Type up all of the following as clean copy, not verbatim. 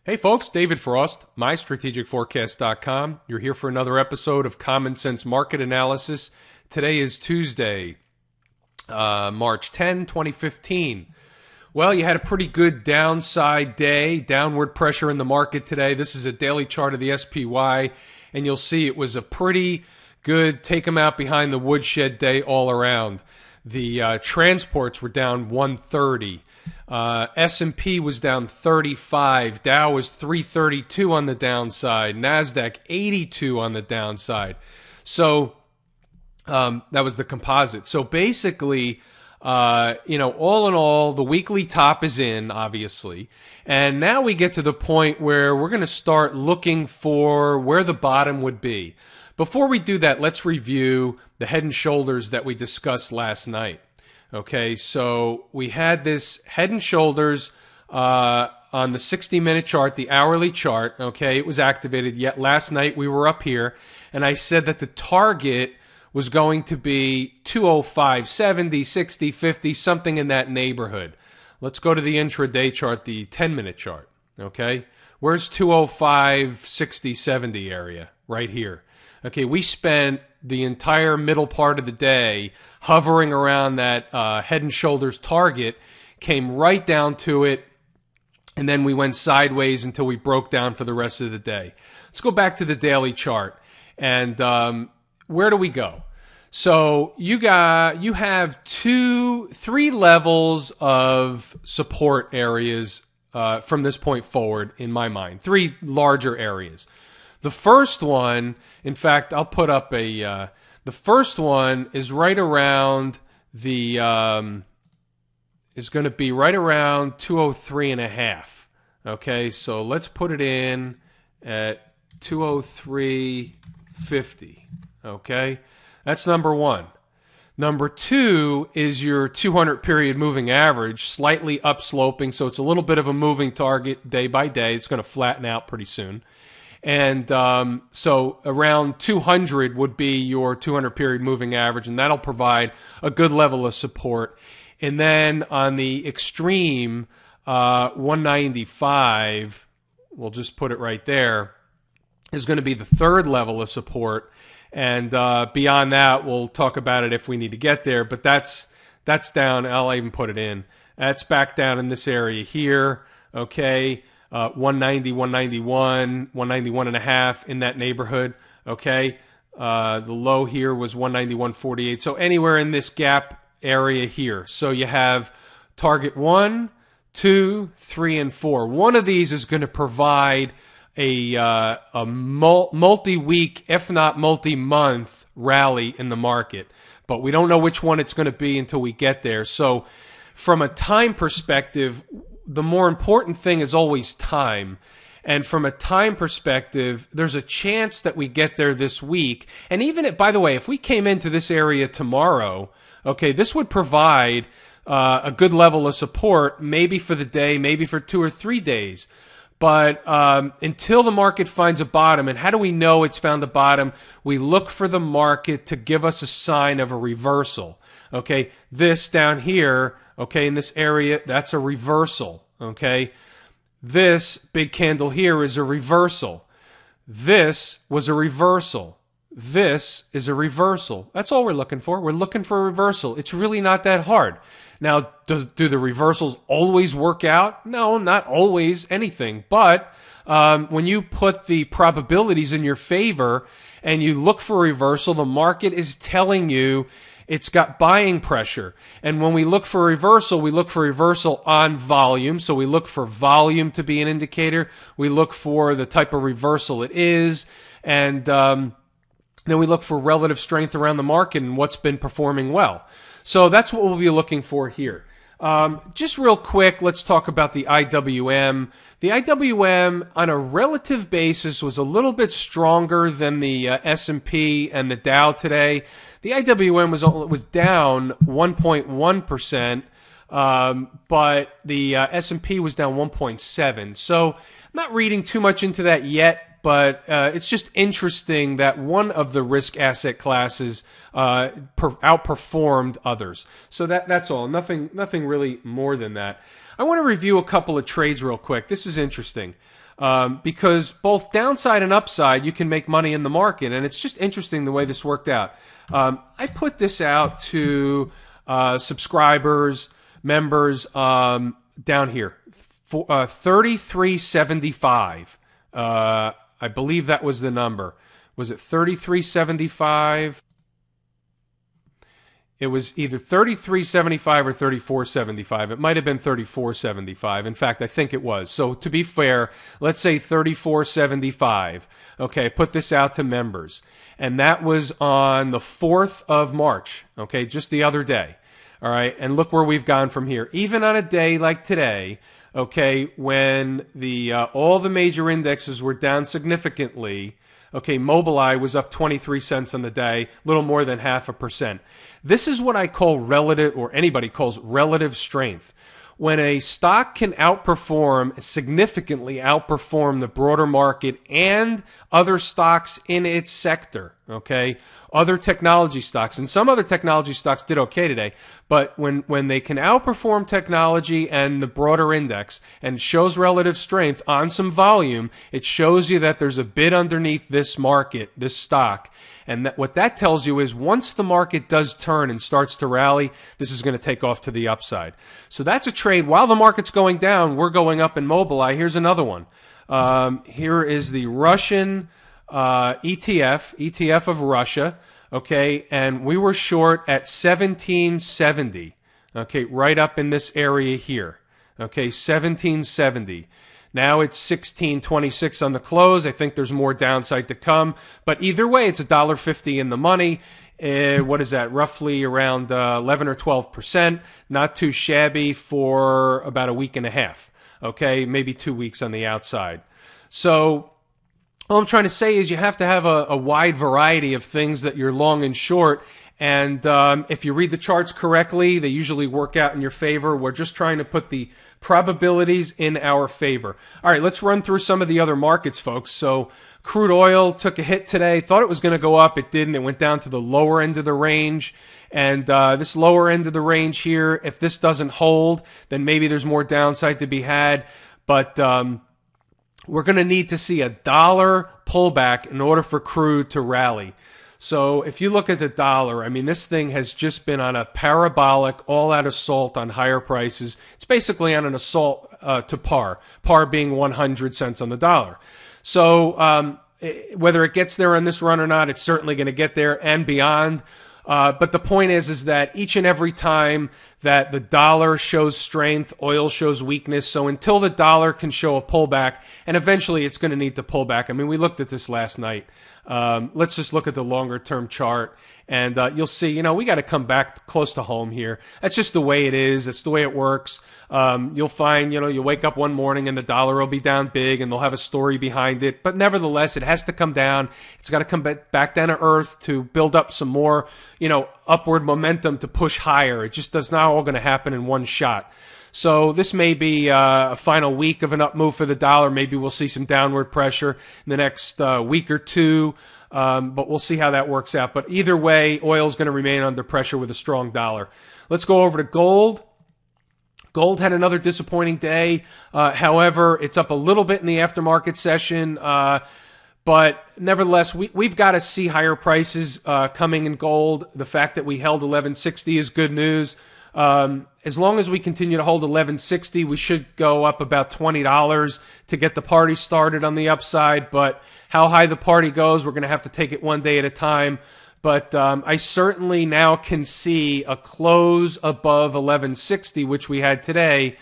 Hey folks, David Frost, mystrategicforecast.com. You're here for another episode of Common Sense Market Analysis. Today is Tuesday, March 10, 2015. Well, you had a pretty good downside day, downward pressure in the market today. This is a daily chart of the SPY, and you'll see it was a pretty good take them out behind the woodshed day all around. The transports were down 130. S&P was down 35. Dow was 332 on the downside. NASDAQ 82 on the downside. So that was the composite. So basically, all in all, the weekly top is in, obviously. And now we get to the point where we're going to start looking for where the bottom would be. Before we do that, let's review the head and shoulders that we discussed last night. Okay, so we had this head and shoulders on the 60-minute chart, the hourly chart. Okay, it was activated. Yet last night we were up here, and I said that the target was going to be 205, 70, 60, 50, something in that neighborhood. Let's go to the intraday chart, the 10-minute chart. Okay, where's 205, 60, 70 area? Right here. Okay, we spent the entire middle part of the day hovering around that head and shoulders target, came right down to it, and then we went sideways until we broke down for the rest of the day. Let's go back to the daily chart. And where do we go? So you have three levels of support areas from this point forward, in my mind. Three larger areas. The first one, in fact, I'll put up the first one is right around is going to be right around 203.5. Okay, so let's put it in at 203.50. Okay, that's number one. Number two is your 200 period moving average, slightly upsloping, so it's a little bit of a moving target day by day. It's going to flatten out pretty soon. And so around 200 would be your 200 period moving average, and that'll provide a good level of support. And then on the extreme, 195, we'll just put it right there, is going to be the third level of support. And beyond that, we'll talk about it if we need to get there. But that's down. I'll even put it in. That's back down in this area here. Okay. 190, 191, 191.5 in that neighborhood. Okay. The low here was 191.48. So anywhere in this gap area here. So you have target 1, 2, 3, and 4. One of these is going to provide a multi-week, if not multi-month rally in the market. But we don't know which one it's going to be until we get there. So from a time perspective, the more important thing is always time. And from a time perspective, there's a chance that we get there this week. And even, by the way, if we came into this area tomorrow, okay, this would provide a good level of support, maybe for the day, maybe for 2 or 3 days. But until the market finds a bottom, and how do we know it's found a bottom? We look for the market to give us a sign of a reversal. Okay, this down here, okay, in this area, that's a reversal. Okay, this big candle here is a reversal. This was a reversal. This is a reversal. That's all we're looking for. We're looking for a reversal. It's really not that hard. Now, do the reversals always work out? No, not always anything. But when you put the probabilities in your favor and you look for a reversal, the market is telling you it's got buying pressure. And when we look for a reversal, we look for a reversal on volume. So we look for volume to be an indicator. We look for the type of reversal it is. And then we look for relative strength around the market and what's been performing well. So that's what we'll be looking for here. Just real quick, let's talk about the IWM. The IWM on a relative basis was a little bit stronger than the S&P and the Dow today. The IWM was down 1.1%, but the S&P was down 1.7%. So I'm not reading too much into that yet, but it's just interesting that one of the risk asset classes outperformed others. So that's all. Nothing really more than that. I want to review a couple of trades real quick. This is interesting. Because both downside and upside, you can make money in the market, and it's just interesting the way this worked out. I put this out to subscribers, members down here, 33.75. I believe that was the number. Was it 33.75? It was either 33.75 or 34.75. It might have been 34.75. In fact, I think it was. So to be fair, let's say 34.75. Okay, put this out to members. And that was on the 4th of March. Okay, just the other day. All right, and look where we've gone from here. Even on a day like today, okay, when the all the major indexes were down significantly, okay, Mobileye was up 23 cents on the day, a little more than 0.5%. This is what I call relative, or anybody calls relative strength. When a stock can significantly outperform the broader market and other stocks in its sector, okay, other technology stocks, and some other technology stocks did okay today, but when they can outperform technology and the broader index and shows relative strength on some volume, it shows you that there's a bid underneath this market, this stock. And what that tells you is once the market does turn and starts to rally, this is going to take off to the upside. So that's a trade. While the market's going down, we're going up in Mobileye. Here's another one. Here is the Russian ETF of Russia. Okay, and we were short at 1770. Okay, right up in this area here. Okay, 1770. Now it's 16.26 on the close. I think there's more downside to come. But either way, it's $1.50 in the money. What is that? Roughly around 11 or 12%. Not too shabby for about a week and a half. Okay, maybe 2 weeks on the outside. So all I'm trying to say is you have to have a wide variety of things that you're long and short. And if you read the charts correctly, they usually work out in your favor. We're just trying to put the probabilities in our favor. All right, let's run through some of the other markets, folks. So crude oil took a hit today. Thought it was going to go up. It didn't. It went down to the lower end of the range. And this lower end of the range here, if this doesn't hold, then maybe there's more downside to be had. But we're going to need to see a dollar pullback in order for crude to rally. So if you look at the dollar, I mean, this thing has just been on a parabolic, all-out assault on higher prices. It's basically on an assault to par being 100 cents on the dollar. So whether it gets there on this run or not, it's certainly going to get there and beyond. But the point is that each and every time that the dollar shows strength, oil shows weakness. So until the dollar can show a pullback, and eventually it's going to need to pull back. I mean, we looked at this last night. Let's just look at the longer term chart, and you'll see, we got to come back close to home here. That's just the way it is. That's the way it works. You'll find, you wake up one morning and the dollar will be down big and they'll have a story behind it. But nevertheless, it has to come down. It's got to come back down to earth to build up some more, upward momentum to push higher. It just does not all going to happen in one shot. So this may be a final week of an up move for the dollar. Maybe we'll see some downward pressure in the next week or two, but we'll see how that works out. But either way, oil is going to remain under pressure with a strong dollar. Let's go over to gold. Gold had another disappointing day. However, it's up a little bit in the aftermarket session. But nevertheless, we've got to see higher prices coming in gold. The fact that we held 1160 is good news. As long as we continue to hold 1160, we should go up about $20 to get the party started on the upside. But how high the party goes, we're going to have to take it one day at a time. But I certainly now can see a close above 1160, which we had today,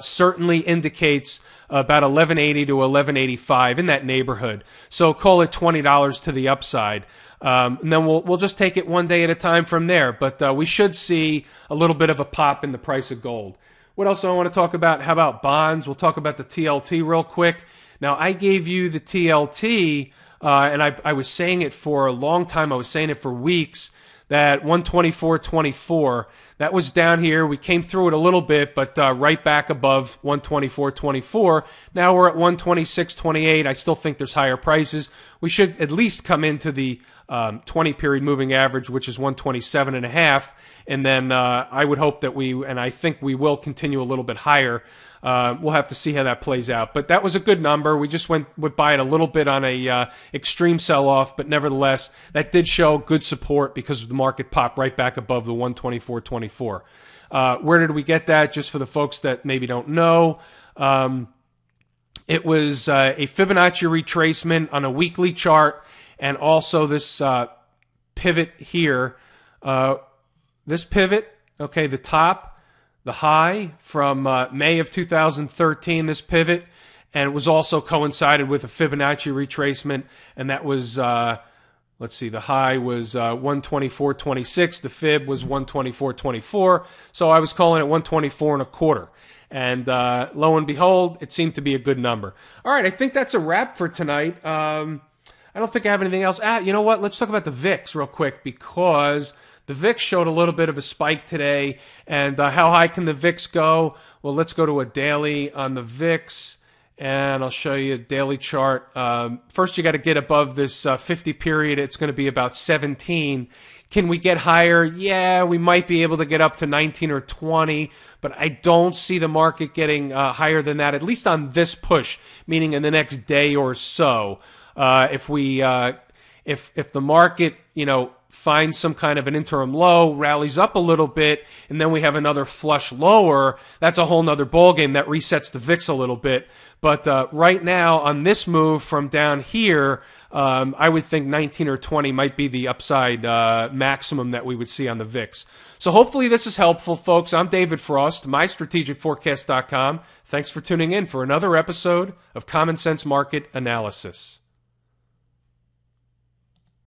certainly indicates about 1180 to 1185 in that neighborhood. So call it $20 to the upside. And then we'll just take it one day at a time from there. But we should see a little bit of a pop in the price of gold. What else do I want to talk about? How about bonds? We'll talk about the TLT real quick. Now, I gave you the TLT, and I was saying it for a long time. I was saying it for weeks, that 124.24. That was down here. We came through it a little bit, but right back above 124.24. Now we're at 126.28. I still think there's higher prices. We should at least come into the 20-period moving average, which is 127.5, and then I would hope that and I think we will continue a little bit higher. We'll have to see how that plays out. But that was a good number. We just went by it a little bit on a extreme sell-off, but nevertheless, that did show good support because the market popped right back above the 124.24. Where did we get that? Just for the folks that maybe don't know, it was a Fibonacci retracement on a weekly chart, and also this pivot here. This pivot, okay, the top, the high from May of 2013, this pivot, and it was also coincided with a Fibonacci retracement, and that was, let's see, the high was 124.26, the fib was 124.24, so I was calling it 124.25. And lo and behold, it seemed to be a good number. All right, I think that's a wrap for tonight. I don't think I have anything else. You know what? Let's talk about the VIX real quick, because the VIX showed a little bit of a spike today. And how high can the VIX go? Well, let's go to a daily on the VIX, and I'll show you a daily chart. First, you got to get above this 50 period. It's going to be about 17. Can we get higher? Yeah, we might be able to get up to 19 or 20, but I don't see the market getting higher than that, at least on this push, meaning in the next day or so. If the market, finds some kind of an interim low, rallies up a little bit, and then we have another flush lower, that's a whole nother ballgame. That resets the VIX a little bit. But right now, on this move from down here, I would think 19 or 20 might be the upside maximum that we would see on the VIX. So hopefully this is helpful, folks. I'm David Frost, mystrategicforecast.com. Thanks for tuning in for another episode of Common Sense Market Analysis.